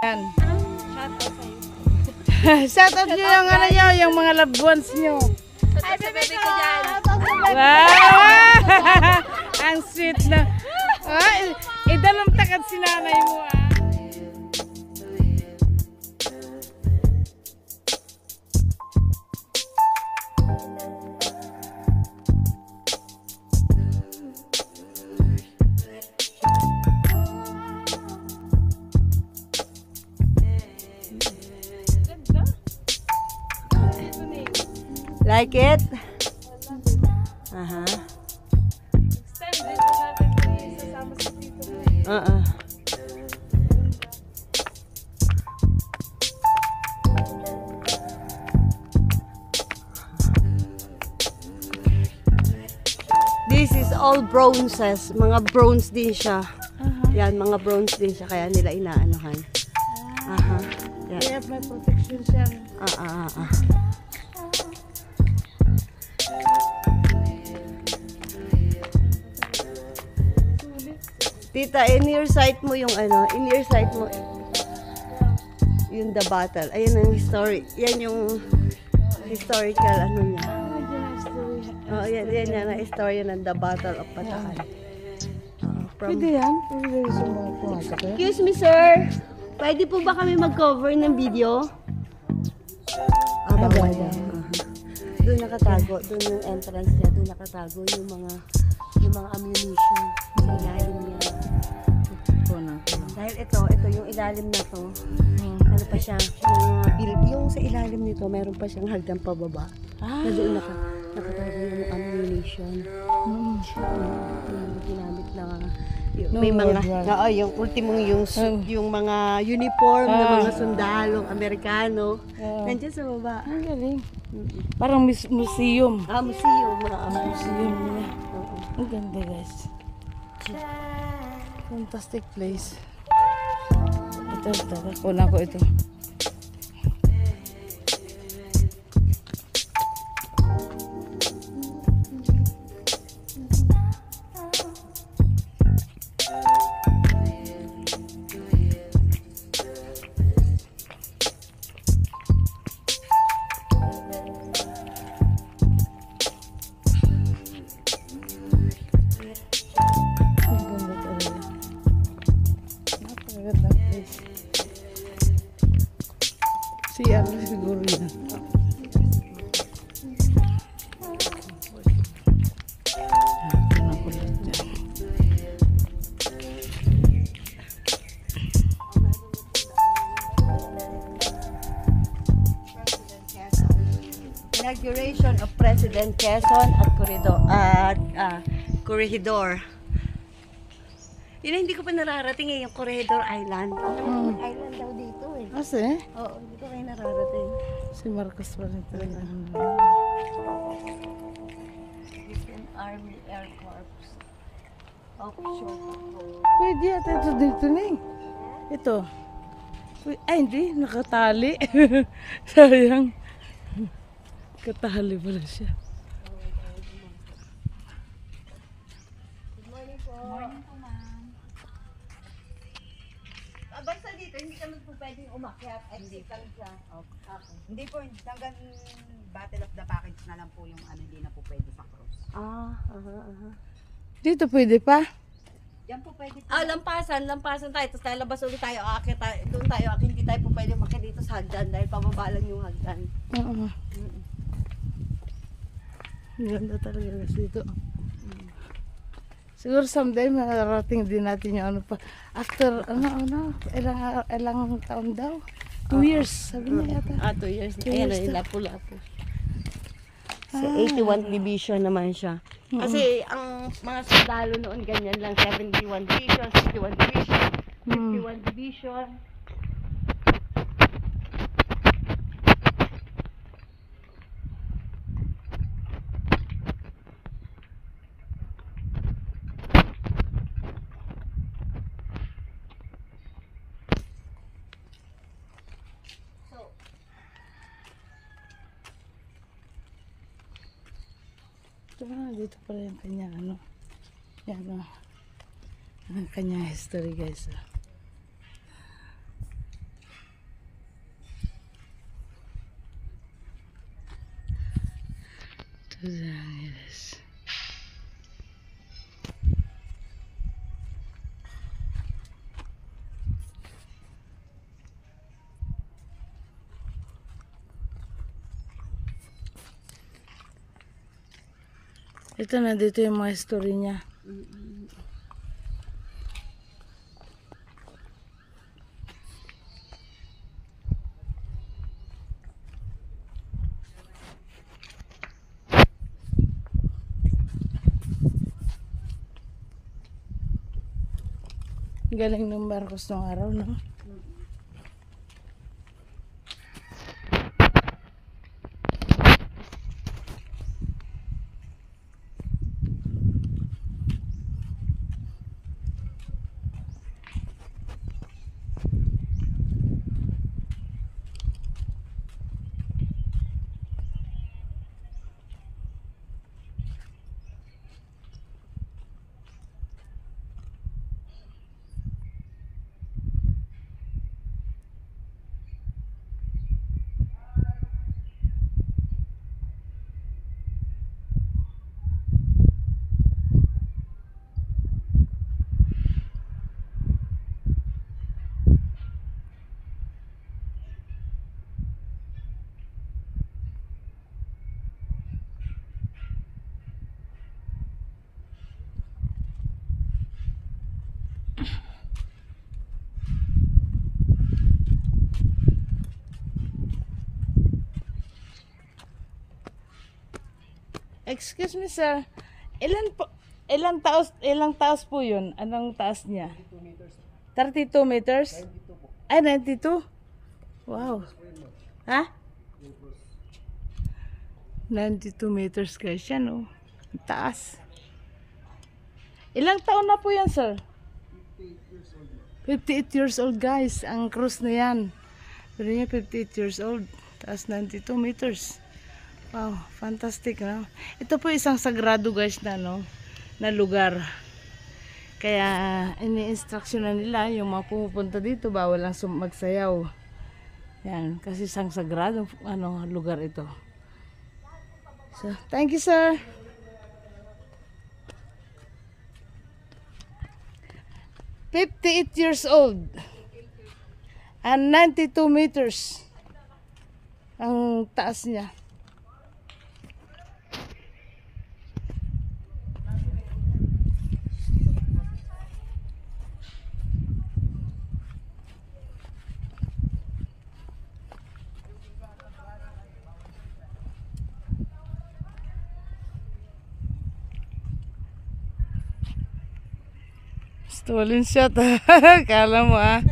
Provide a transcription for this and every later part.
Yan. Shout out nyo yung ano nyo, yung mga loved ones nyo. Ay, bebe ko dyan. Wow! Ang sweet na. Idalong takad si nanay mo ah. Like it? Aha. This is all bronzes. Mga bronze din siya. Yan, mga bronze din siya. Kaya nila inaanohan. Aha. Yan. Kaya may protection siya. Tita, in-ear sight mo yung ano, in-ear sight mo yung The Battle. Ayun ang story. Yan yung historical ano niya. Oh, yan ang istorya ng The Battle of Patakan. Pwede yan? Pwede sumuha. Excuse me, sir. Pwede po ba kami mag-cover ng video? Bawal yan. Doon nakatago, doon yung entrance niya, doon nakatago yung mga ammunition sa ilalim niya. Dahil ito yung ilalim na to. Ano pa siya, yung sa ilalim nito, meron pa siyang hagdan pababa. Na doon nakatago yung ammunition. Yung ginamit na may mga yung ultimong yung mga uniform ng mga sundalong Amerikano nandiyan sa baba. Ang galing. Parang museum. Museum. Museum nila. Ang ganda guys. Fantastic place. Ito. Kuna ko ito. CR siguro yan. Inauguration of President Quezon at Corregidor. Yun hindi ko pa nararating yung Corregidor Island. Island daw dito eh. Kasi? Oo, hindi ko kayo nararating. Si Marcos pa rin talaga. Philippine Army Air Corps. Offshore. Pwede yata ito dito na eh. Ito. Ay hindi, nakatali. Sayang. Katali pala siya. Good morning po. Good morning po, ma'am. Basta dito, hindi kami po pwedeng umakyat. Hindi kami siya. Okay. Hindi po, hanggang Battle of the Package na lang po yung ano, hindi na po pwede sa cross. Dito pwede pa? Yan po pwede po. Lampasan tayo. Tapos lalabas ulit tayo. Aakyat tayo. Doon tayo. Hindi tayo po pwede umakyat dito sa hagdan dahil pababa lang yung hagdan. Oo. Ganda talaga kasi dito. Siguro someday mararating din natin yung ano pa. After, ilang taon daw? 2 years, sabi niya yata. 2 years. 2 years Ayan, lapu-lapu. So, 81 Division naman siya. Kasi ang mga sundalo noon ganyan lang. 71 Division, 61 Division, 51 Division. Dito pala yung kanya ano. Yan ang kanya history guys. Los Angeles. Ito na dito yung mga story niya. Galing ng Marcos nung araw, no? Excuse me, sir. Ilang taas po 'yun? Anong taas niya? 32 meters. 32 po. Ay, 92. Wow. Ha? 92 meters guys yan, oh. Ang taas. Ilang taon na po yan, sir? 58 years old guys. Ang cruise na yan. Pero niya 58 years old. Taas 92 meters. Wow, fantastic, no? Ito po isang sagrado guys na, no, na lugar. Kaya ini-instruction na nila yung mga pumupunta dito, bawal lang magsayaw. Yan, kasi isang sagrado lugar ito. So, thank you, sir. "58 years old and 92 meters ang taas niya." Stolen shot. Kala mo, ah.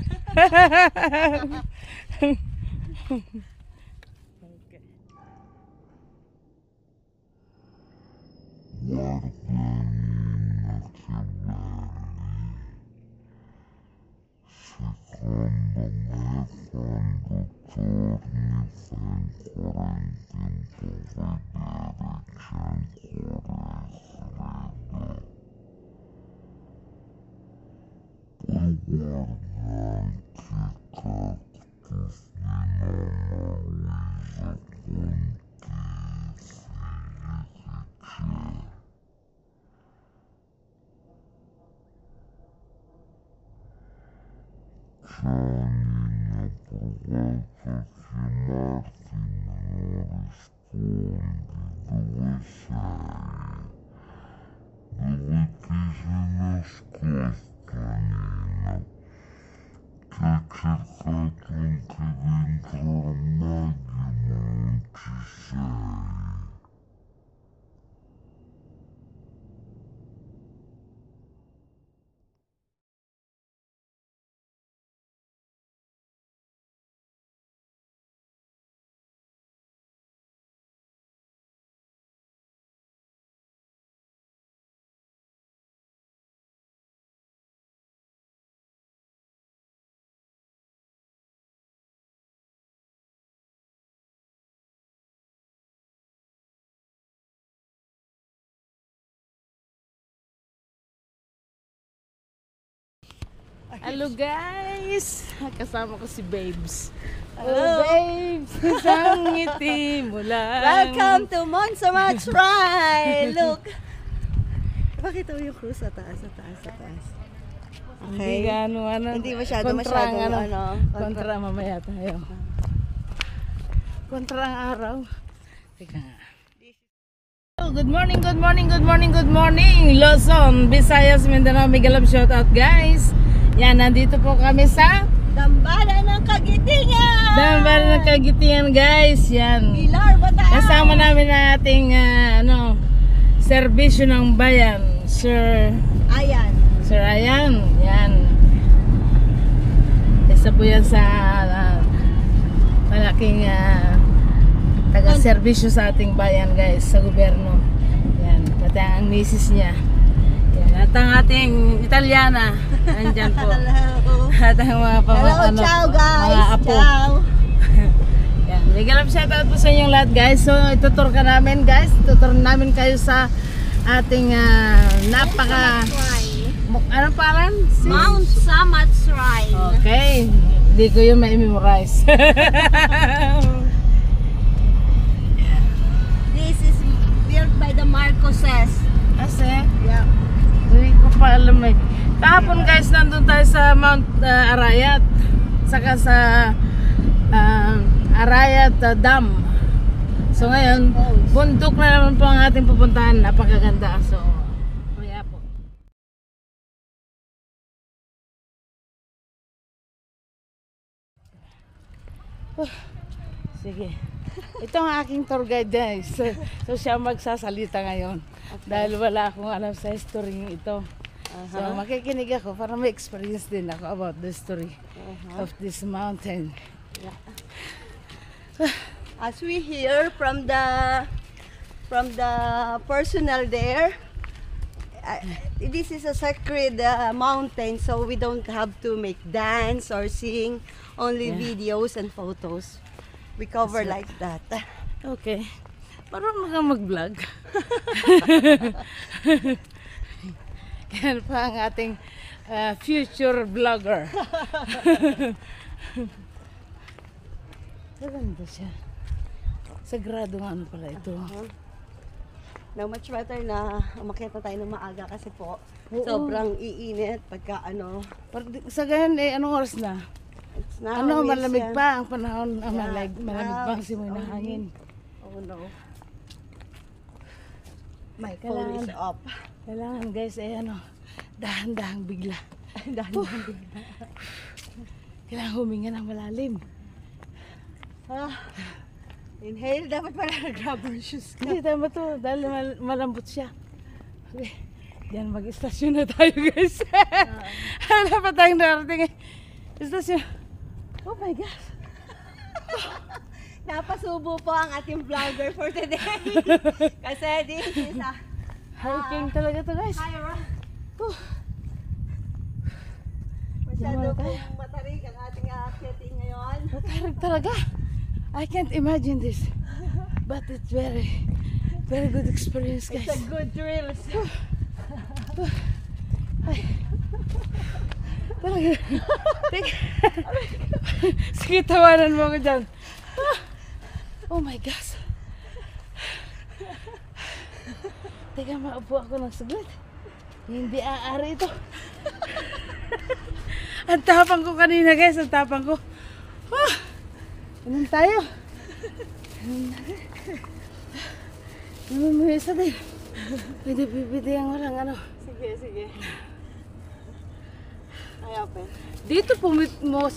Okay. Hello guys! Kasama ko si Babes. Hello. Oh, Babes! Isang ngiti mo lang. Welcome to Montserrat Shrine! Look! Bakit yung cruise sa taas, sa taas, sa taas? Hindi ano. Hindi masyado, kontra ang kontra. Kontra mamaya tayo. Kontra ang araw. Teka nga. Oh, good morning, good morning, good morning, good morning! Luzon, Visayas, Mindanao, Migalab, shout out guys! Yan, nandito po kami sa Dambana ng Kagitingan! Dambana ng Kagitingan guys! Yan. Pilar, Bataan! Kasama namin na ating serbisyo ng bayan, Sir Ayan. Yan. Isa po yan sa malaking taga-serbisyo sa ating bayan guys, sa gobyerno. Yan, pati ang misis niya. Yan, at ang ating Italiana, nandyan po. Hello! At ang mga Ciao guys! mga apo. Ciao! Yan, big love shoutout po sa inyong lahat guys. So itutur ka namin guys, itutur namin kayo sa ating anong pangalan? Mount Samat Shrine! Okay, hindi ko yun ma-memorize. This is built by the Marcoses. Kasi, Yeah. hindi ko pa alam eh. Kahapon guys, nandun tayo sa Mount Arayat. Saka sa Arayat Dam. So ngayon, bundok na naman po ang ating pupuntahan. Napakaganda. So, kaya po. Sige. Ito ang aking tour guide guys. So siya magsasalita ngayon. Dahil wala akong alam sa history ito. So makikinig ako para may experience din ako about the story of this mountain. As we hear from the personnel there, this is a sacred mountain, so we don't have to make dance or sing, only videos and photos. We cover like that. Okay. Marunong ka mag-vlog. Yan pa ang ating future vlogger. Maganda siya. Sagrado nga ano pala ito. Now, much better na umakyat na tayo ng maaga kasi po sobrang iinit pagka Sa ganyan eh, anong oras na? it's now Malamig yan. pa ang panahon. Malamig pa ang Now, simoy ng hangin. Oh no. My Kailangan- phone is up. Kailangan guys ay dahan-dahang bigla. Dahan-dahan. Kailangan huminga ng malalim. Inhale, dapat pala grab yung shoes ko. Hindi, tama to. Dahil malambot siya. Okay. Yan, mag-istasyon na tayo guys. Wala pa tayong narating eh. Istasyon. Oh my gosh. Napasubo po ang ating vlogger for today. Kasi this is a Hiking talaga to guys. high Oh, Masyado Diba, pong matarik ang ating akyatin ngayon. matarik talaga. I can't imagine this. But it's very good experience It's a guys. good thrill. Talaga. Sige, tawanan mo ako dyan. Oh my gosh. Teka, maupo ako ng saglit. Hindi aari ito. Ang tapang ko kanina guys, ang tapang ko. Inom tayo. Namumisa din. Pwede ang walang Sige. Ay, open. Dito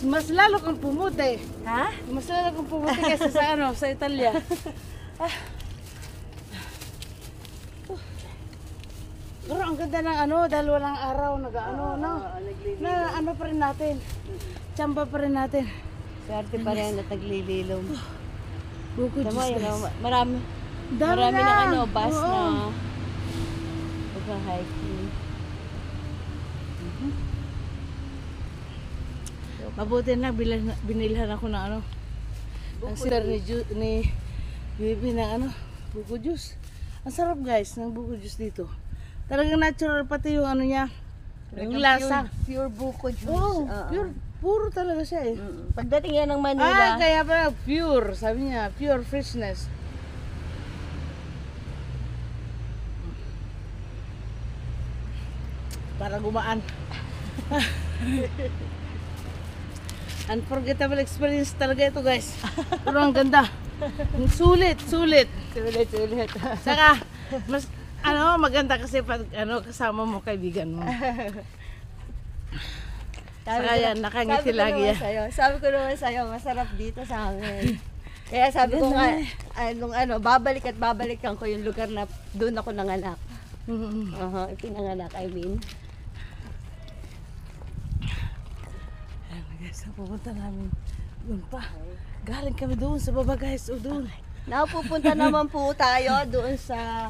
mas lalo kang pumuti. Ha? Mas lalo kang pumuti kaysa sa sa Italia. Pero ang ganda ng dahil walang araw, naglililom. na pa rin natin. Tsamba pa rin natin. Swerte pa rin at naglililom. Buko Tama, juice yun, guys. marami Dami na bus Oo. na pagka-hiking. Mabuti na binilhan ako ng ang sir ni Bibi ng buko juice. Ang sarap guys ng buko juice dito. Talagang natural pati yung niya, Yung lasa. Pure buko juice. Oo, pure. Puro talaga siya eh. Pagdating yan ng Manila, Kaya pala pure. Sabi niya, pure freshness. Para gumaan. Unforgettable experience talaga ito guys. Pero ang ganda. Sulit. sulit. Saka, mas, maganda kasi pag, kasama mo kaibigan mo. Saka yan, nakangiti lagi yan. Sabi ko naman sa'yo, masarap dito sa amin. Kaya sabi ko nga, babalik at babalikan ko yung lugar na doon ako nanganak. Pinanganak, I mean. Ayan guys, ang pupunta namin doon pa. Galing kami doon sa baba guys, o doon. Napupunta naman po tayo doon sa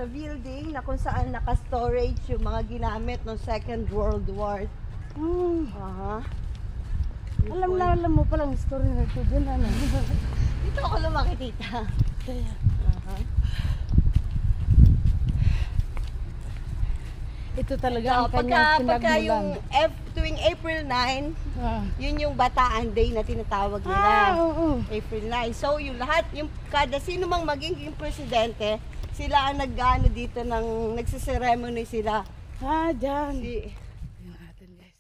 building na kung saan naka-storage yung mga ginamit ng Second World War. Alam mo palang story na ito doon, Dito ako lumaki, tita. Kaya, ito talaga ang kanyang Pagka yung pinagmulan. tuwing April 9, yun yung Bataan Day na tinatawag nila. Oo. April 9. So yung lahat, yung kada sino mang magiging presidente, sila ang dito nagsiseremony sila. Dyan. Si, Atin guys.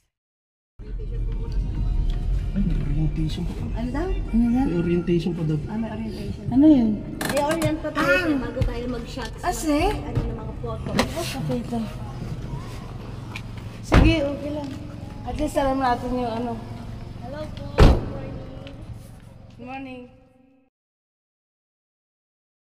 Ay, may orientation pa pala. ano daw? Ano yan? May orientation pa daw. May orientation. Ano yun? I-orient pa tayo bago tayo mag-shots. Ase? Ano ng mga photo. Okay ito. Sige, okay lang. At least alam natin yung Hello po. Good morning.